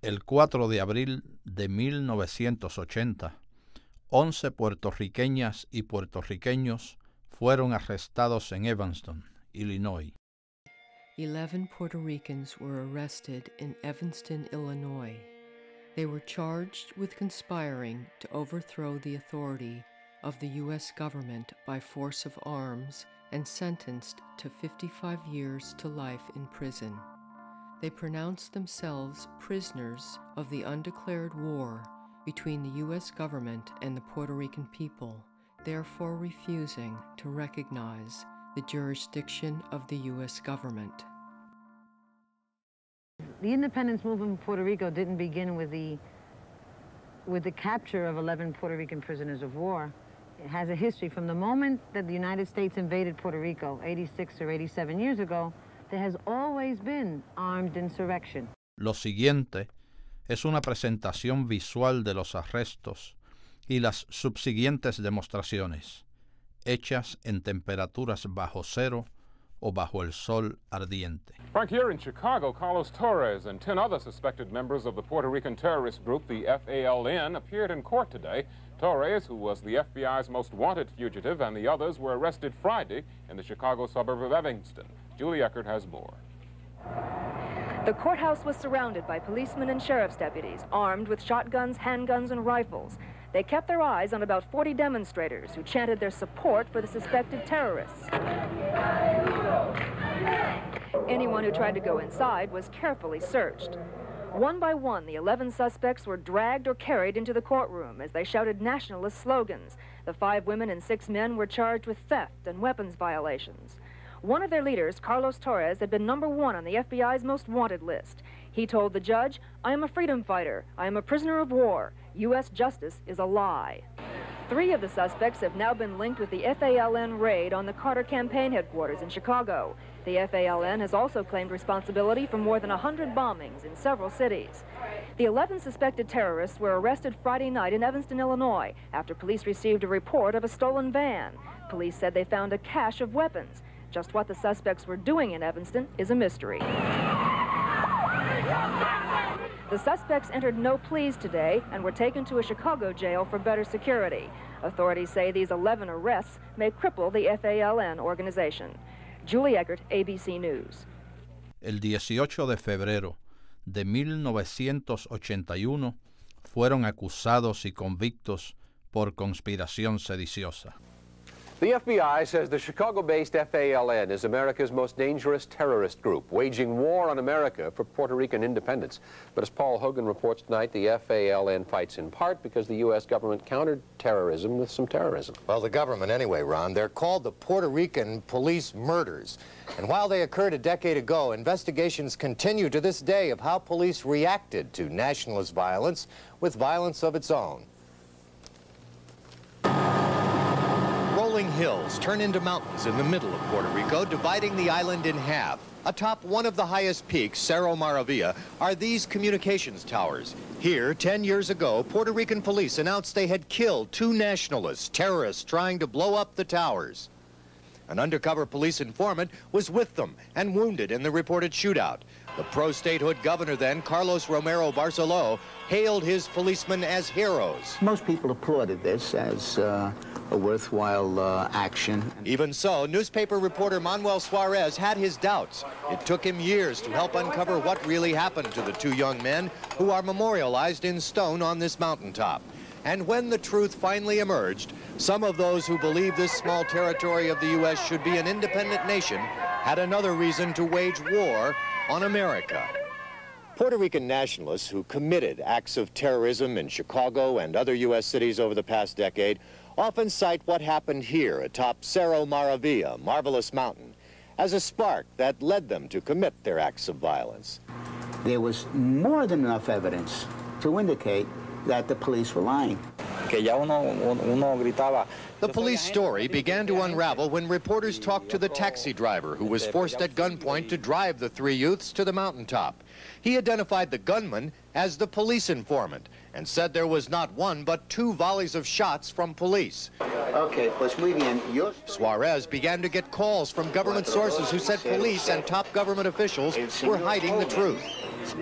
El 4 de abril de 1980, 11 puertorriqueñas y puertorriqueños fueron arrestados en Evanston, Illinois. 11 Puerto Ricans were arrested in Evanston, Illinois. They were charged with conspiring to overthrow the authority of the U.S. government by force of arms and sentenced to 55 years to life in prison. They pronounced themselves prisoners of the undeclared war between the U.S. government and the Puerto Rican people, therefore refusing to recognize the jurisdiction of the U.S. government. The independence movement in Puerto Rico didn't begin with the capture of 11 Puerto Rican prisoners of war. It has a history from the moment that the United States invaded Puerto Rico, 86 or 87 years ago. There has always been armed insurrection. Lo siguiente es una presentación visual de los arrestos y las subsiguientes demostraciones, hechas en temperaturas bajo cero o bajo el sol ardiente. Frank, here in Chicago, Carlos Torres and 10 other suspected members of the Puerto Rican terrorist group, the FALN, appeared in court today. Torres, who was the FBI's most wanted fugitive, and the others were arrested Friday in the Chicago suburb of Evanston. Julie Eckert has more. The courthouse was surrounded by policemen and sheriff's deputies, armed with shotguns, handguns, and rifles. They kept their eyes on about 40 demonstrators who chanted their support for the suspected terrorists. Anyone who tried to go inside was carefully searched. One by one, the 11 suspects were dragged or carried into the courtroom as they shouted nationalist slogans. The 5 women and 6 men were charged with theft and weapons violations. One of their leaders, Carlos Torres, had been #1 on the FBI's most wanted list. He told the judge, "I am a freedom fighter. I am a prisoner of war. U.S. justice is a lie." 3 of the suspects have now been linked with the FALN raid on the Carter campaign headquarters in Chicago. The FALN has also claimed responsibility for more than 100 bombings in several cities. The 11 suspected terrorists were arrested Friday night in Evanston, Illinois, after police received a report of a stolen van. Police said they found a cache of weapons. Just what the suspects were doing in Evanston is a mystery. The suspects entered no pleas today and were taken to a Chicago jail for better security. Authorities say these 11 arrests may cripple the FALN organization. Julie Eckert, ABC News. El 18 de febrero de 1981 fueron acusados y convictos por conspiración sediciosa. The FBI says the Chicago-based FALN is America's most dangerous terrorist group, waging war on America for Puerto Rican independence. But as Paul Hogan reports tonight, the FALN fights in part because the U.S. government countered terrorism with some terrorism. Well, the government anyway, Ron. They're called the Puerto Rican police murders. And while they occurred a decade ago, investigations continue to this day of how police reacted to nationalist violence with violence of its own. Rolling hills turn into mountains in the middle of Puerto Rico, dividing the island in half. Atop one of the highest peaks, Cerro Maravilla, are these communications towers. Here, 10 years ago, Puerto Rican police announced they had killed 2 nationalists, terrorists trying to blow up the towers. An undercover police informant was with them and wounded in the reported shootout. The pro-statehood governor then, Carlos Romero Barceló, hailed his policemen as heroes. Most people applauded this as a worthwhile action. Even so, newspaper reporter Manuel Suarez had his doubts. It took him years to help uncover what really happened to the 2 young men who are memorialized in stone on this mountaintop. And when the truth finally emerged, some of those who believe this small territory of the U.S. should be an independent nation had another reason to wage war on America. Puerto Rican nationalists who committed acts of terrorism in Chicago and other U.S. cities over the past decade often cite what happened here atop Cerro Maravilla, Marvelous Mountain, as a spark that led them to commit their acts of violence. There was more than enough evidence to indicate that the police were lying. The police story began to unravel when reporters talked to the taxi driver who was forced at gunpoint to drive the 3 youths to the mountaintop. He identified the gunman as the police informant and said there was not 1 but 2 volleys of shots from police. Okay, pues muy bien. Suarez began to get calls from government sources who said police and top government officials were hiding the truth.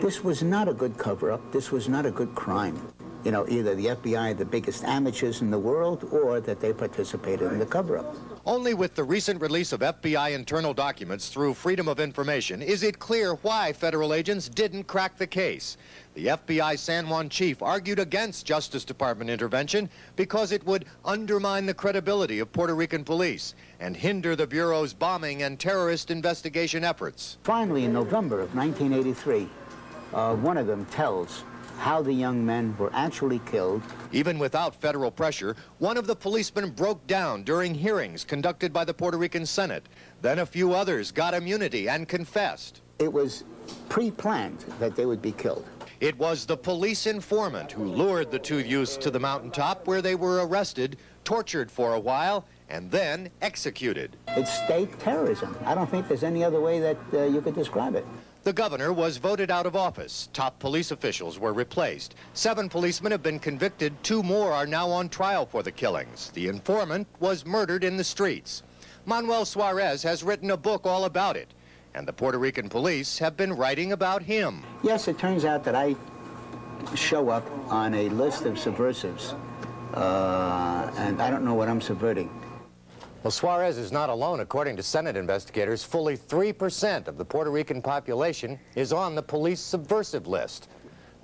This was not a good cover-up. This was not a good crime. You know, either the FBI, the biggest amateurs in the world, or that they participated in the cover-up. Only with the recent release of FBI internal documents through Freedom of Information is it clear why federal agents didn't crack the case. The FBI San Juan chief argued against Justice Department intervention because it would undermine the credibility of Puerto Rican police and hinder the Bureau's bombing and terrorist investigation efforts. Finally, in November of 1983, one of them tells how the young men were actually killed. Even without federal pressure, one of the policemen broke down during hearings conducted by the Puerto Rican Senate. Then a few others got immunity and confessed. It was pre-planned that they would be killed. It was the police informant who lured the two youths to the mountaintop where they were arrested, tortured for a while, and then executed. It's state terrorism. I don't think there's any other way that you could describe it. The governor was voted out of office. Top police officials were replaced. 7 policemen have been convicted. 2 more are now on trial for the killings. The informant was murdered in the streets. Manuel Suarez has written a book all about it, and the Puerto Rican police have been writing about him. Yes, it turns out that I show up on a list of subversives, and I don't know what I'm subverting. Well, Suarez is not alone. According to Senate investigators, fully 3% of the Puerto Rican population is on the police subversive list.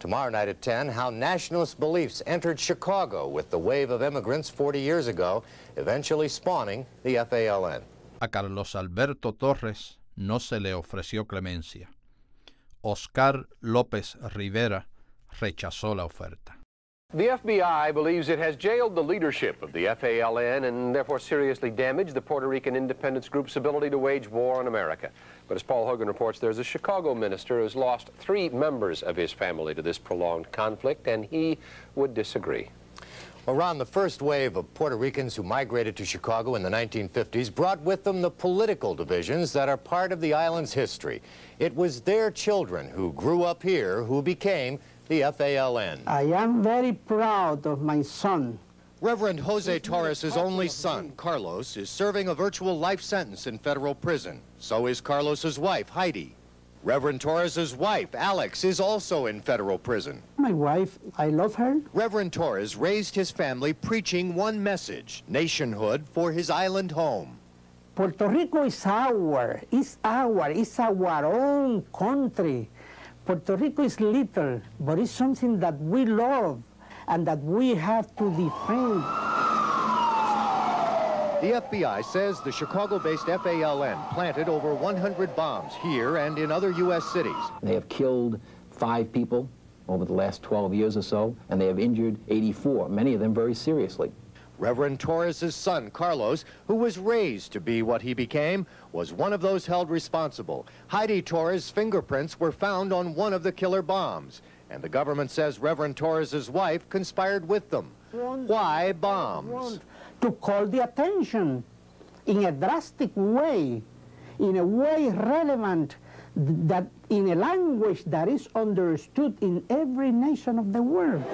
Tomorrow night at 10, how nationalist beliefs entered Chicago with the wave of immigrants 40 years ago, eventually spawning the FALN. A Carlos Alberto Torres no se le ofreció clemencia. Oscar López Rivera rechazó la oferta. The FBI believes it has jailed the leadership of the FALN and therefore seriously damaged the Puerto Rican independence group's ability to wage war on America. But as Paul Hogan reports, there's a Chicago minister who's lost 3 members of his family to this prolonged conflict, and he would disagree. Around the first wave of Puerto Ricans who migrated to Chicago in the 1950s brought with them the political divisions that are part of the island's history. It was their children who grew up here who became the FALN. I am very proud of my son. Reverend Jose Torres' only son, Carlos, is serving a virtual life sentence in federal prison. So is Carlos's wife, Heidi. Reverend Torres' wife, Alex, is also in federal prison. My wife, I love her. Reverend Torres raised his family preaching one message, nationhood for his island home. Puerto Rico is our own country. Puerto Rico is little, but it's something that we love and that we have to defend. The FBI says the Chicago-based FALN planted over 100 bombs here and in other U.S. cities. They have killed 5 people over the last 12 years or so, and they have injured 84, many of them very seriously. Reverend Torres' son, Carlos, who was raised to be what he became, was one of those held responsible. Heidi Torres' fingerprints were found on one of the killer bombs, and the government says Reverend Torres' wife conspired with them. Why bombs? To call the attention in a drastic way, in a way relevant, that in a language that is understood in every nation of the world.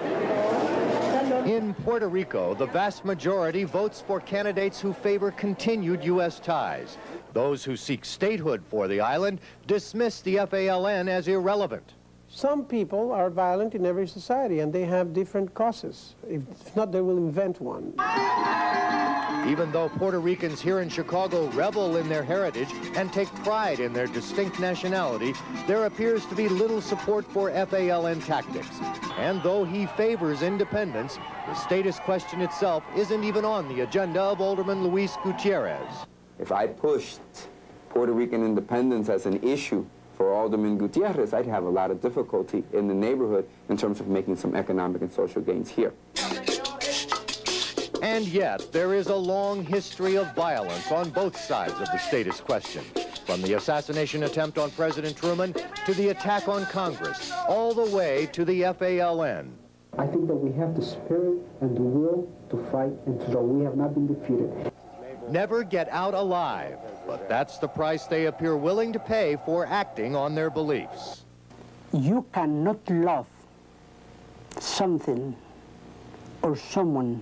In Puerto Rico, the vast majority votes for candidates who favor continued U.S. ties. Those who seek statehood for the island dismiss the FALN as irrelevant. Some people are violent in every society, and they have different causes. If not, they will invent one. Even though Puerto Ricans here in Chicago revel in their heritage and take pride in their distinct nationality, there appears to be little support for FALN tactics. And though he favors independence, the status question itself isn't even on the agenda of Alderman Luis Gutierrez. If I pushed Puerto Rican independence as an issue for Alderman Gutierrez, I'd have a lot of difficulty in the neighborhood in terms of making some economic and social gains here. And yet, there is a long history of violence on both sides of the status question. From the assassination attempt on President Truman to the attack on Congress, all the way to the FALN. I think that we have the spirit and the will to fight, and so we have not been defeated. Never get out alive, but that's the price they appear willing to pay for acting on their beliefs. You cannot love something or someone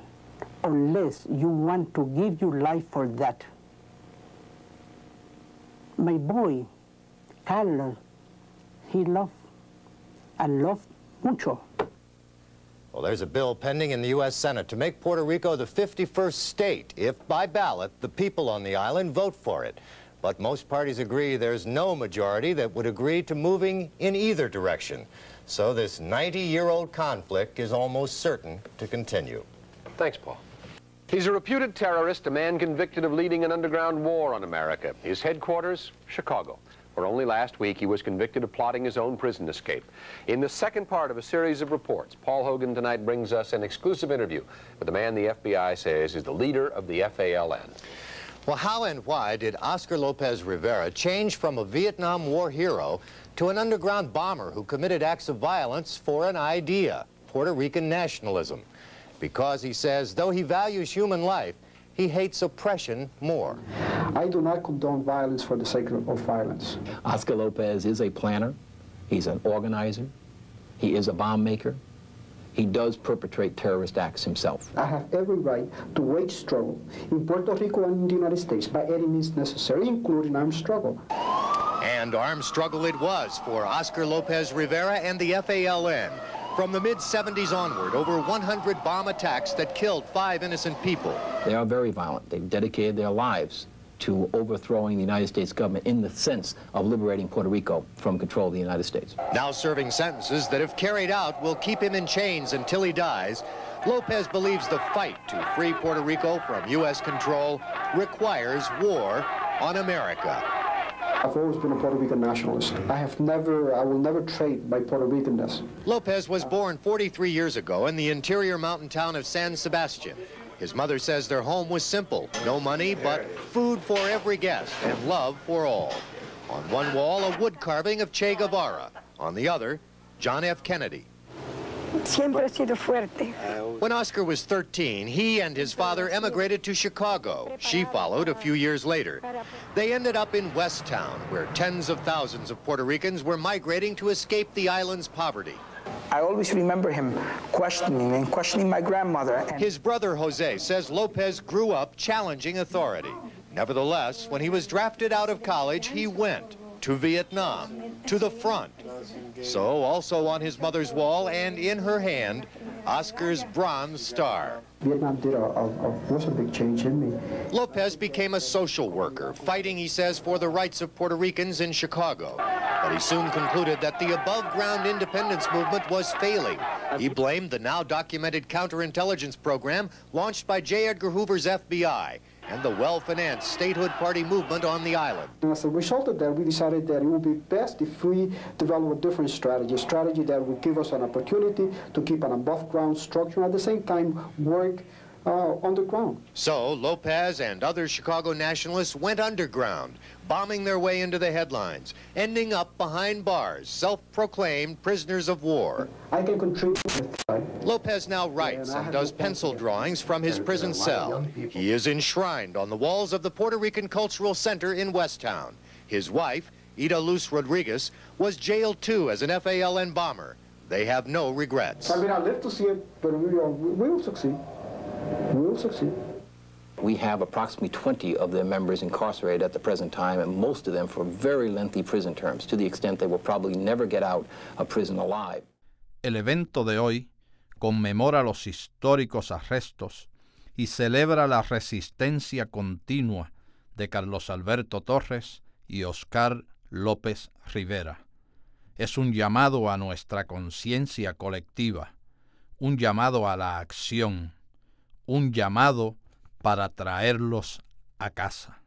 unless you want to give your life for that. My boy, Carlos, he loved I love mucho. Well, there's a bill pending in the U.S. Senate to make Puerto Rico the 51st state if, by ballot, the people on the island vote for it. But most parties agree there's no majority that would agree to moving in either direction. So this 90-year-old conflict is almost certain to continue. Thanks, Paul. He's a reputed terrorist, a man convicted of leading an underground war on America. His headquarters, Chicago, where only last week he was convicted of plotting his own prison escape. In the second part of a series of reports, Paul Hogan tonight brings us an exclusive interview with the man the FBI says is the leader of the FALN. Well, how and why did Oscar López Rivera change from a Vietnam War hero to an underground bomber who committed acts of violence for an idea, Puerto Rican nationalism? Because he says, though he values human life, he hates oppression more. I do not condone violence for the sake of violence. Oscar López is a planner. He's an organizer. He is a bomb maker. He does perpetrate terrorist acts himself. I have every right to wage struggle in Puerto Rico and in the United States by any means necessary, including armed struggle. And armed struggle it was for Oscar López Rivera and the FALN. From the mid-70s onward, over 100 bomb attacks that killed 5 innocent people. They are very violent. They've dedicated their lives to overthrowing the United States government in the sense of liberating Puerto Rico from control of the United States. Now serving sentences that, if carried out, will keep him in chains until he dies, López believes the fight to free Puerto Rico from U.S. control requires war on America. I've always been a Puerto Rican nationalist. I will never trade my Puerto Ricanness. López was born 43 years ago in the interior mountain town of San Sebastian. His mother says their home was simple. No money, but food for every guest and love for all. On one wall, a wood carving of Che Guevara. On the other, John F. Kennedy. Siempre he sido fuerte. When Oscar was 13, he and his father emigrated to Chicago. She followed a few years later. They ended up in West Town, where tens of thousands of Puerto Ricans were migrating to escape the island's poverty. I always remember him questioning my grandmother. His brother Jose says López grew up challenging authority. Nevertheless, when he was drafted out of college, he went to Vietnam, to the front. So, also on his mother's wall and in her hand, Oscar's Bronze Star. Vietnam was a big change in me. López became a social worker, fighting, he says, for the rights of Puerto Ricans in Chicago. But he soon concluded that the above-ground independence movement was failing. He blamed the now-documented counterintelligence program launched by J. Edgar Hoover's FBI and the well-financed statehood party movement on the island. As a result of that, we decided that it would be best if we develop a different strategy, a strategy that would give us an opportunity to keep an above-ground structure and at the same time work underground. So López and other Chicago nationalists went underground, bombing their way into the headlines, ending up behind bars, self-proclaimed prisoners of war. I can contribute. López now writes and does pencil drawings from his prison cell. He is enshrined on the walls of the Puerto Rican Cultural Center in West Town. His wife, Ida Luz Rodriguez, was jailed too as an FALN bomber. They have no regrets. I mean, I live to see it, but we will succeed. We will succeed. We have approximately 20 of their members incarcerated at the present time, and most of them for very lengthy prison terms, to the extent they will probably never get out of prison alive. El evento de hoy conmemora los históricos arrestos y celebra la resistencia continua de Carlos Alberto Torres y Oscar López Rivera. Es un llamado a nuestra conciencia colectiva, un llamado a la acción, un llamado para traerlos a casa.